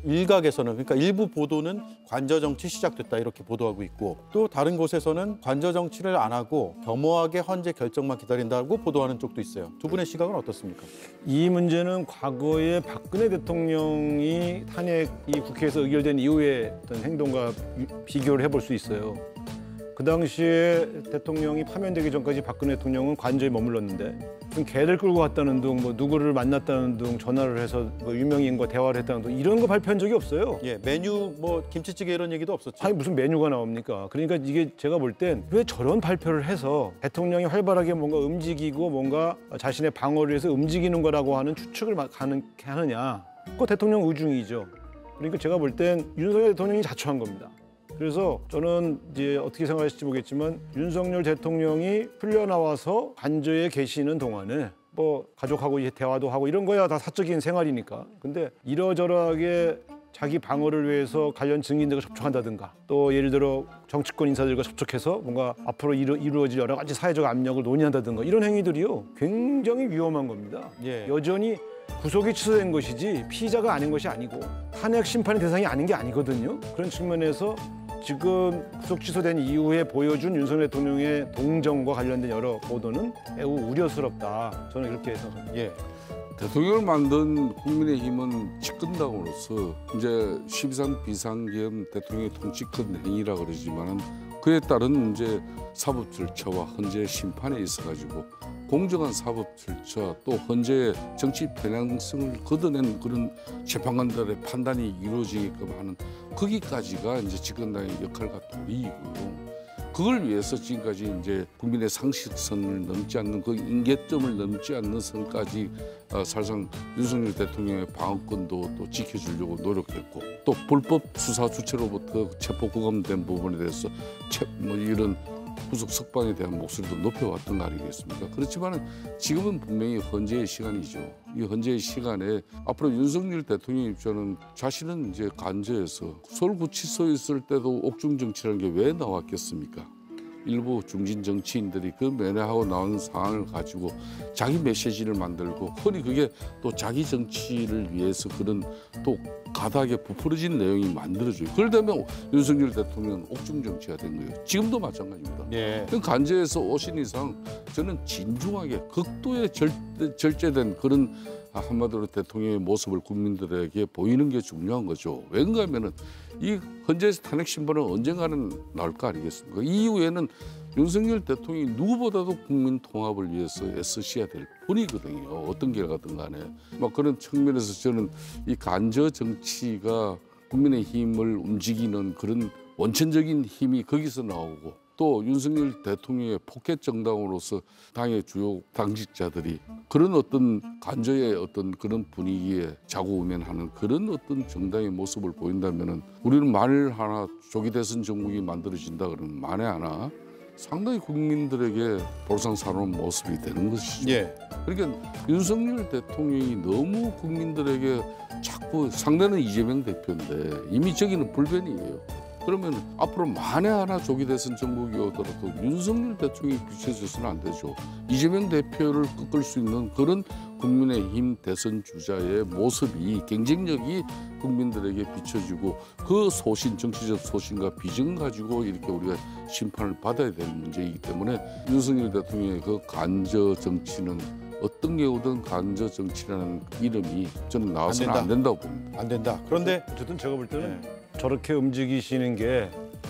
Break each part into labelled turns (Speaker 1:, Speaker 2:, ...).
Speaker 1: 일각에서는 그러니까 일부 보도는 관저 정치 시작됐다 이렇게 보도하고 있고 또 다른 곳에서는 관저 정치를 안 하고 겸허하게 헌재 결정만 기다린다고 보도하는 쪽도 있어요. 두 분의 시각은 어떻습니까?
Speaker 2: 이 문제는 과거에 박근혜 대통령이 탄핵이 국회에서 의결된 이후의 어떤 행동과 비교를 해볼 수 있어요. 그 당시에 대통령이 파면되기 전까지 박근혜 대통령은 관저에 머물렀는데 무슨 개를 끌고 갔다는 둥, 뭐 누구를 만났다는 둥, 전화를 해서 뭐 유명인과 대화를 했다는 둥 이런 거 발표한 적이 없어요.
Speaker 1: 예, 메뉴 뭐 김치찌개 이런 얘기도 없었죠.
Speaker 2: 아니 무슨 메뉴가 나옵니까? 그러니까 이게 제가 볼 땐 왜 저런 발표를 해서 대통령이 활발하게 뭔가 움직이고 뭔가 자신의 방어를 위해서 움직이는 거라고 하는 추측을 가능케 하느냐? 그거 대통령 의중이죠. 그러니까 제가 볼 땐 윤석열 대통령이 자초한 겁니다. 그래서 저는 이제 어떻게 생각하실지 모르겠지만 윤석열 대통령이 풀려나와서 관저에 계시는 동안에 뭐 가족하고 대화도 하고 이런 거야 다 사적인 생활이니까. 근데 이러저러하게 자기 방어를 위해서 관련 증인들과 접촉한다든가 또 예를 들어 정치권 인사들과 접촉해서 뭔가 앞으로 이루어질 여러 가지 사회적 압력을 논의한다든가 이런 행위들이요 굉장히 위험한 겁니다.
Speaker 1: 예.
Speaker 2: 여전히 구속이 취소된 것이지 피의자가 아닌 것이 아니고 탄핵 심판의 대상이 아닌 게 아니거든요. 그런 측면에서 지금 구속 취소된 이후에 보여준 윤석열 대통령의 동정과 관련된 여러 보도는 매우 우려스럽다. 저는 이렇게 생각합니다.
Speaker 1: 예.
Speaker 3: 대통령을 만든 국민의힘은 집권당으로서 이제 12.3 비상계엄 대통령의 통치권 행위라 그러지만은 그에 따른 이제 사법 절차와 헌재 심판에 있어가지고 공정한 사법 절차 또 헌재의 정치 편향성을 걷어낸 그런 재판관들의 판단이 이루어지게끔 하는 거기까지가 이제 집권당의 역할과 도리이고요. 그걸 위해서 지금까지 이제 국민의 상식선을 넘지 않는 그 임계점을 넘지 않는 선까지 사실상 윤석열 대통령의 방어권도 또 지켜주려고 노력했고 또 불법 수사 주체로부터 체포 구금된 부분에 대해서 뭐 이런 구속 석방에 대한 목소리도 높여왔던 거 아니겠습니까? 그렇지만 지금은 분명히 헌재의 시간이죠. 이 헌재의 시간에 앞으로 윤석열 대통령 입장은 자신은 이제 관저에서 서울구치소에 있을 때도 옥중 정치라는 게 왜 나왔겠습니까? 일부 중진 정치인들이 그 면회하고 나온 상황을 가지고 자기 메시지를 만들고 흔히 그게 또 자기 정치를 위해서 그런 또 가닥에 부풀어진 내용이 만들어져요. 그러다면 윤석열 대통령은 옥중 정치가 된 거예요. 지금도 마찬가지입니다.
Speaker 1: 예.
Speaker 3: 관저에서 오신 이상 저는 진중하게 극도의 절제된 그런 한마디로 대통령의 모습을 국민들에게 보이는 게 중요한 거죠. 왠가 하면은 이 헌재에서 탄핵 심판은 언젠가는 나올 거 아니겠습니까? 이후에는 윤석열 대통령이 누구보다도 국민 통합을 위해서 애쓰셔야 될 분이거든요. 어떤 길 가든 간에. 막 그런 측면에서 저는 이 관저 정치가 국민의 힘을 움직이는 그런 원천적인 힘이 거기서 나오고 또 윤석열 대통령의 포켓 정당으로서 당의 주요 당직자들이 그런 어떤 관저의 어떤 그런 분위기에 자고우면하는 그런 어떤 정당의 모습을 보인다면은 우리는 만일 하나 조기 대선 정국이 만들어진다 그러면 만에 하나 상당히 국민들에게 볼상사로운 모습이 되는 것이죠.
Speaker 1: 예.
Speaker 3: 그러니까 윤석열 대통령이 너무 국민들에게 자꾸 상대는 이재명 대표인데 이미 저기는 불변이에요. 그러면 앞으로 만에 하나 조기 대선 정국이 오더라도 윤석열 대통령이 비춰져서는 안 되죠. 이재명 대표를 꺾을 수 있는 그런 국민의힘 대선 주자의 모습이 경쟁력이 국민들에게 비춰지고 그 소신, 정치적 소신과 비전 가지고 이렇게 우리가 심판을 받아야 되는 문제이기 때문에 윤석열 대통령의 그 관저 정치는 어떤 경우든 관저 정치라는 이름이 저는 나와서는 안 된다고 봅니다.
Speaker 1: 안 된다. 그런데
Speaker 2: 어쨌든 제가 볼 때는 저렇게 움직이시는 게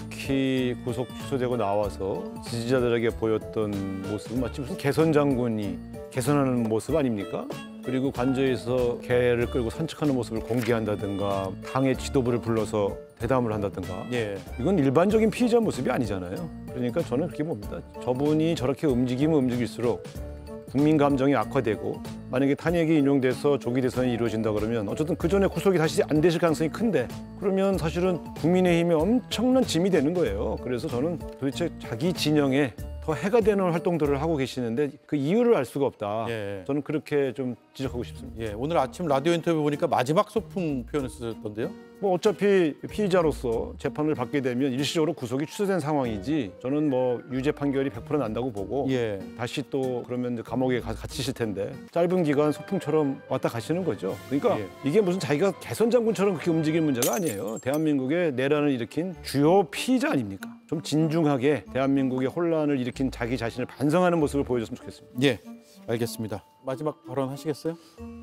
Speaker 2: 특히 구속 취소되고 나와서 지지자들에게 보였던 모습은 마치 무슨 개선 장군이 개선하는 모습 아닙니까? 그리고 관저에서 개를 끌고 산책하는 모습을 공개한다든가 당의 지도부를 불러서 대담을 한다든가
Speaker 1: 예.
Speaker 2: 이건 일반적인 피의자 모습이 아니잖아요. 그러니까 저는 그렇게 봅니다. 저분이 저렇게 움직이면 움직일수록 국민 감정이 악화되고 만약에 탄핵이 인용돼서 조기 대선이 이루어진다 그러면 어쨌든 그 전에 구속이 다시 안 되실 가능성이 큰데 그러면 사실은 국민의힘이 엄청난 짐이 되는 거예요. 그래서 저는 도대체 자기 진영에 더 해가 되는 활동들을 하고 계시는데 그 이유를 알 수가 없다.
Speaker 1: 예.
Speaker 2: 저는 그렇게 좀 지적하고 싶습니다.
Speaker 1: 예, 오늘 아침 라디오 인터뷰 보니까 마지막 소풍 표현을 쓰셨던데요?
Speaker 2: 뭐 어차피 피의자로서 재판을 받게 되면 일시적으로 구속이 취소된 상황이지 저는 뭐 유죄 판결이 100% 난다고 보고
Speaker 1: 예.
Speaker 2: 다시 또 그러면 이제 감옥에 갇히실 텐데 짧은 기간 소풍처럼 왔다 가시는 거죠. 그러니까
Speaker 1: 예.
Speaker 2: 이게 무슨 자기가 개선 장군처럼 그렇게 움직이는 문제가 아니에요. 대한민국의 내란을 일으킨 주요 피의자 아닙니까? 좀 진중하게 대한민국의 혼란을 일으킨 자기 자신을 반성하는 모습을 보여줬으면 좋겠습니다.
Speaker 1: 예, 알겠습니다. 마지막 발언 하시겠어요?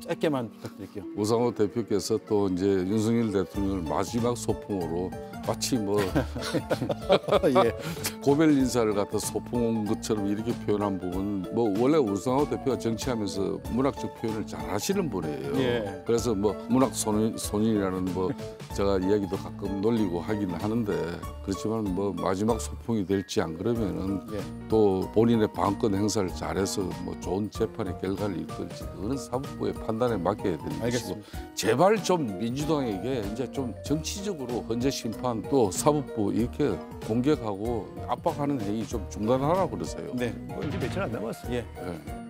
Speaker 1: 짧게만 부탁드릴게요.
Speaker 3: 우상호 대표께서 또 이제 윤석열 대통령을 마지막 소풍으로 마치 뭐
Speaker 1: 예.
Speaker 3: 고별 인사를 갖다 소풍 온 것처럼 이렇게 표현한 부분 뭐 원래 우상호 대표가 정치하면서 문학적 표현을 잘 하시는 분이에요.
Speaker 1: 예.
Speaker 3: 그래서 뭐 문학 소년이라는 뭐 제가 이야기도 가끔 놀리고 하긴 하는데 그렇지만 뭐 마지막 소풍이 될지 안 그러면은
Speaker 1: 예.
Speaker 3: 또 본인의 방권 행사를 잘해서 뭐 좋은 재판의 결과를 이끌지 그거는 사법부의 판단에 맡겨야 되는 것이고
Speaker 1: 알겠습니다.
Speaker 3: 제발 좀 민주당에게 이제 좀 정치적으로 헌재 심판 또 사법부 이렇게 공격하고 압박하는 행위 좀 중단하라고 그러세요.
Speaker 1: 네.
Speaker 2: 뭐 이제 며칠 안 남았어요.
Speaker 1: 예.
Speaker 3: 예.